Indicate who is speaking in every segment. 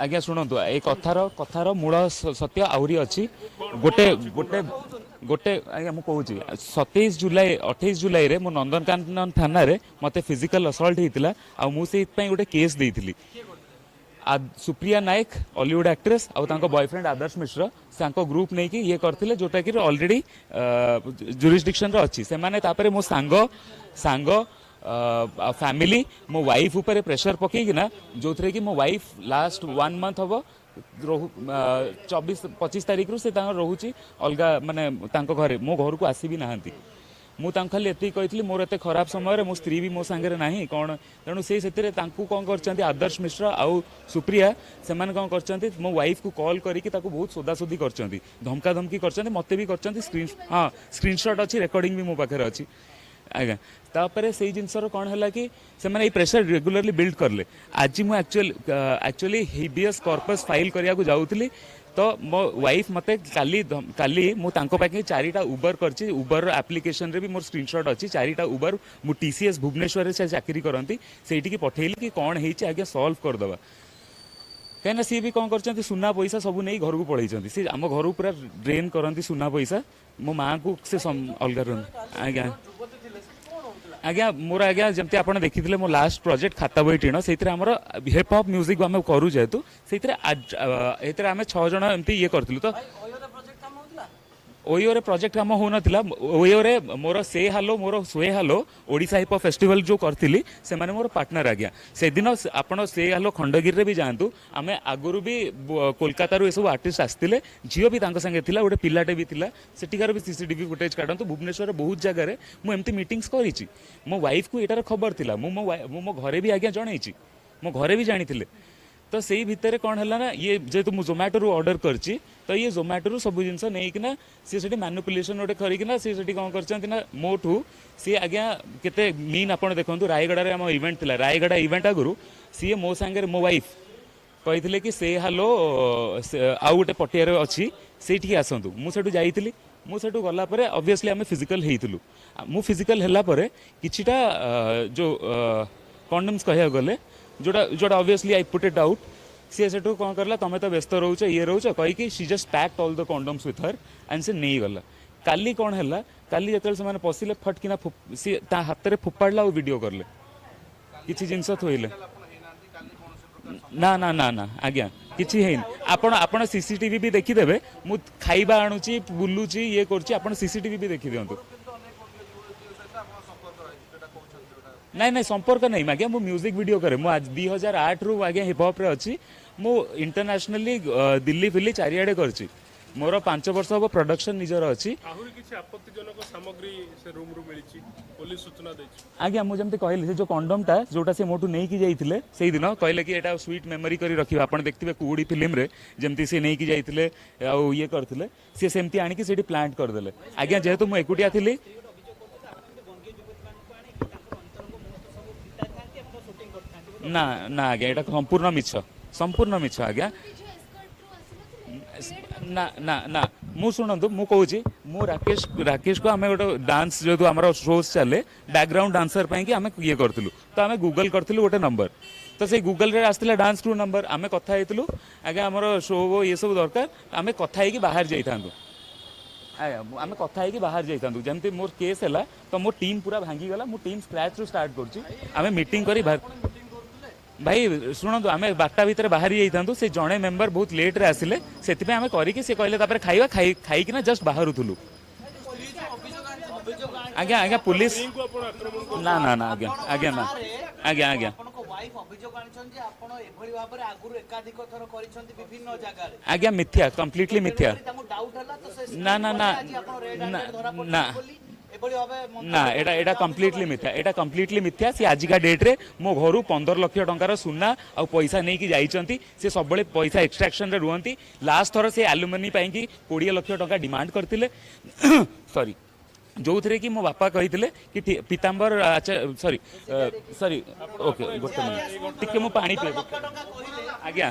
Speaker 1: आज्ञा शुणु ए कथार मूल सत्य आहरी अच्छी गोटे गोटे गोटे आज्ञा मुझे 27 जुलाई रे मो नंदनकानन थाना रे मते फिजिकल असल्ट होता मुझे गोटे केस देती सुप्रिया नायक हॉलीवुड एक्ट्रेस आउ बॉयफ्रेंड आदर्श मिश्र से ग्रुप नहीं कि ये करते जोटा कि ऑलरेडी जुरिस्डिक्शन अच्छी से माने मो सांग सांग फैमिली मो वाइफ ऊपर प्रेशर पकईकिना जो थे कि मो वाइफ लास्ट 1 मंथ हम 24-25 तारीख रू से रोचे अलग माने घरे मो घर को आसी भी नहांती मुझे खाली ये कही मोर एत खराब समय मो स्त्री भी मो सांगे ना कौन तेणु से कौन कर आदर्श मिश्र आउ सुप्रिया से कौन कर मो वाइफ को कॉल करके बहुत सोदासोदी कर धमका धमकी कर मत भी कर स्क्रीनशॉट अच्छी रिकॉर्डिंग भी मो पाखे अच्छी आज्ञा तापर से जिनसर कौन है कि से प्रेशर रेगुलरली बिल्ड करले आज मुझे एक्चुअली हिबियस कॉर्पस फाइल करिया को जाऊली तो मो वाइफ मते काली मु तांको पाके 4टा उबर करची उबर एप्लिकेशन रे भी मोर स्क्रीनशॉट अच्छी 4टा उबर मु टीसीएस भुवनेश्वर रे से चाकरी करंती सेठी की पठेली कि कौन हेची आगे सॉल्व कर दबा कहीं सी भी कौन कर सुना पैसा सब नहीं घर को पलैंती सी आम घर को पूरा ड्रेन करती सुना पैसा मो माँ को से अलग आज्ञा आज्ञा मोर आज्ञा जमती आप देखी मो लास्ट प्रोजेक्ट खाता बही टीण से हिप हॉप म्यूजिक आम करूँ जेहेतु से आम 6 जन एमती ये करूँ तो ओयो रे प्रोजेक्ट काम हो नथिला ओयो रे मोर से हालो मोर सोए हालो ओडिशा हिप हॉप फेस्टिवल जो करथिली से माने मोर पार्टनर आ गया से दिन आपण से हालो खंडगिरी रे भी जानतु आमे आगुरु भी कोलकाता रो एसब आर्टिस्ट आस्तिले झियो भी तांको संगे थिला गोटे पिलाटे भी थिला सेटिकार भी सीसीटीवी फुटेज काढंतु भुवनेश्वर बहुत जगह रे मु एमती मीटिंग्स करिछि मो वाइफ को एटार खबर थिला मो घरे भी आज्ञा जणैछि मो घरे भी जानिथिले तो से भितर कौन है ना ये जेहेतु मुझे जोमेटो रू ऑर्डर करची तो ये जोमेटो रू सब जिन नहीं सी मैनिपुलेशन गोटे करना सी कौन कर मोठू सी आज्ञा केते मीन आप देखो रायगढ़ में आम इवेंट थी रायगढ़ इवेंट आगु सी मो सांगे मो वाइफ कही कि से हालो आउ गोटे पटियार अच्छी से आसतु मुझे जाइली मुझे गलापर ऑब्वियसली आम फिजिकल होइतलु मु फिजिकल हैला किछिटा जो कंडोम्स कह गले जोटा जोटा obviously I put it out she से कौन करला तुम तो व्यस्त रोच ये रोच कहीकि she just packed all the condoms with her and से नहीं गला काली कौन है काली जो से पशिले फटकिना सी हाथ में फोपाड़ा और वीडियो करले किसी जिनस थोइले ना ना ना ना आज्ञा किसी है आपण आपण सीसीटीवी भी देखीदेवे मु खाइबा आणुची बुलुची ये करची आपण सीसीटीवी भी देखी दियंतु नहीं नहीं संपर्क नहीं आज्ञा मु म्यूजिक वीडियो करे मु आज 2008 रू आज्ञा हिप हॉप रे अच्छी मु इंटरनेशनली दिल्ली फिल्ली चारियाडे करची मोर 5 वर्ष हम प्रोडक्शन निजर अच्छी
Speaker 2: आपत्तिजनक सामग्री से रूम रू मिली पुलिस सूचना देछि
Speaker 1: आज्ञा मुझे जमते कहले जो कंडोमटा जोटा से मोटू नहीं की जाइथिले सेही दिन कहले कि एटा स्वीट मेमोरी करी रखिबा आपण देखथिबे कुडी फिल्म रे जेमती से नहीं की जाइथिले आ ये करथिले से सेमती आनी कि सेठी प्लांट कर देले आज्ञा जेहेतु मु एकुटिया थिली ना ना आज्ञा एटा संपूर्ण मिछ आज्ञा ना ना ना मु शुणु मु कहूँ मु राकेश को आम गोटे डांस जो आम शोज चले बैकग्राउंड डांसर कि आम ये करूँ तो आम गूगल करूँ गोटे नंबर तो से गूगल रे आसला डांस क्रू नंबर आम कथा होइतलु आज्ञा आमर शो ये सब दरकार आम कथा होइकी बाहर जाइथांतु आम कथा होइकी बाहर जाइथांतु जमती मोर केस है तो मोर टीम पूरा भांगी गला मो टीम स्क्रैच रू स्टार्ट करछि आम मीटिंग करी भाई शुणु आम 12टा भितर बाहरी जाइथांतु से जड़े मेंबर बहुत लेट रे आसिले सेतिपे आम करिके से कहले तापर खाइबा खाइकिना जस्ट बाहरुथुलु आज्ञा आज्ञा पुलिस ना ना ना आज्ञा आज्ञा ना आज्ञा आज्ञा आज्ञा मिथ्या कंप्लीटली मिथ्या ना ना ना ना ना एटा कंप्लीटली मिथ्या सी आजिका डेट रे मो घर 15 लाख टंकार सुना आ पैसा नहीं कि जाइचंती से सब पैसा एक्सट्रैक्शन रे रुहंती लास्ट थर से एलुमिनी पाई कि 20 लाख टंका डिमांड करथिले सॉरी जो थे कि मो बापा कही कि पीताम्बर सॉरी सॉरी ओके गोटे मिनिट टिके मु पानी पी आज्ञा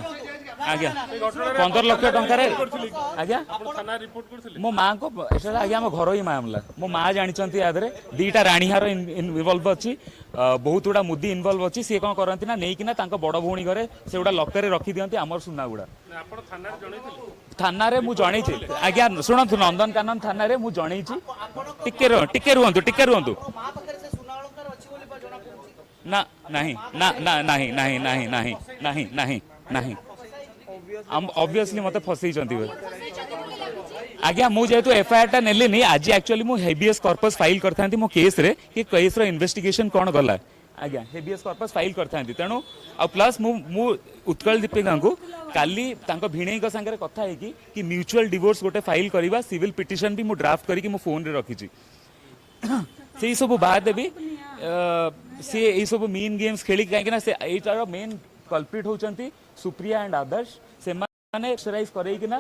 Speaker 1: आज्ञा 15 लाख टंकार आज्ञा
Speaker 2: थाना रिपोर्ट करथिले
Speaker 1: मो माँ को एटा आज्ञा आम घर ही मामला मो माँ जानते यादे दीटा राणीहार इनवल्व अच्छी बहुत गुड़ा मुदी इनवल्व अच्छी सी कौन करती ना नहीं कि बड़ भौणी घरे से गुड़ा लकर रखी दिखती आमर सुना गुड़ा
Speaker 2: आपण थाना जणैथिले
Speaker 1: थाना रे मु जणैछि आज्ञा शुणु नंदनकानन थाना रे मु जणैछि टिके रुहंतु ना नहीं ना ना नहीं नहीं नहीं नहीं नहीं नहीं नहीं ऑब्वियसली मते फसई आज्ञा मु जेतु एफआईआर टा नेली नहीं आज एक्चुअली मु हेबियस कॉर्पस फाइल करथांती मो केस रे कि केस रो इन्वेस्टिगेशन कोन गला आज्ञा हेबियस कॉर्पस फाइल करथांती तेणु आ प्लस मु उत्कल दीपिका को काली तांको भिणेई को संगे कथा है कि म्यूचुअल डिवोर्स गोटे फाइल करबा सिविल पिटिशन भी मु ड्राफ्ट करी कि मो फोन रे रखी से सब बाद भी सी ए सब मीन गेम्स खेली कहीं से एटार मेन कल्प्रिट होचंती सुप्रिया एंड आदर्श से माने एक्सरसाइज करे कि ना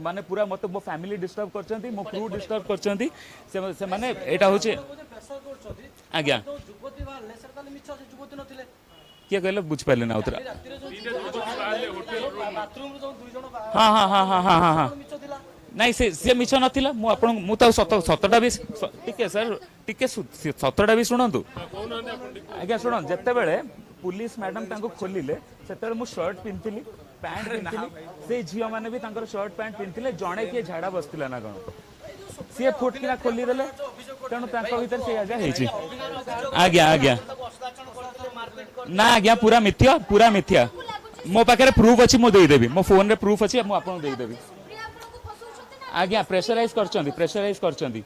Speaker 1: माने पूरा मत मो फैमिली डिस्टर्ब करचंती मो क्रू डिस्टर्ब करचंती से माने एटा होचे आज्ञा किया कहले बुझ पाले ना उतरा हाँ हाँ हाँ हाँ हाँ हाँ हाँ नहीं से मिछ नथिला मु आपन मु तो सतटा भी टिके सर टिके सतटा भी सुनंतु आज्ञा सुन जत्ते बेले पुलिस मैडम तांको खोलिले सेतेले मु शर्ट पिनथिली पैंट पिनथिली से झियो माने भी तांकर शर्ट पैंट पिनथिले जणे के झाड़ा बसतिला ना कोन से फुट किना खोली देले तेणु तांको भीतर से आज्ञा हेची आज्ञा आज्ञा ना आज्ञा पूरा मिथ्या मो पाखे प्रूफ अच्छी मु देदेवी मो फोन रे प्रूफ अच्छी मु आपन देदेवी आज्ञा प्रेशराइज करचंदी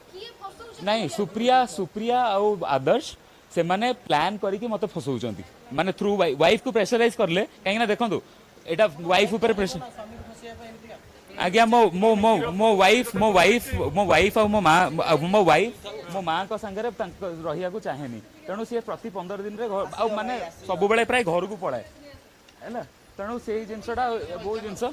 Speaker 1: नहीं सुप्रिया और आदर्श से माने प्लान करके मते फसौचंदी माने थ्रू वाइफ को प्रेशराइज करले कहीं ना देखंतु एटा वाइफ ऊपर प्रेशर आज्ञा मो वाइफ और मो माँ को संगे रहिया को चाहेनी तेणु सी प्रति 15 दिन रे माने सब बेले प्राय घर को पड़ाए है तेणु से जिनसटा बहुत जिनस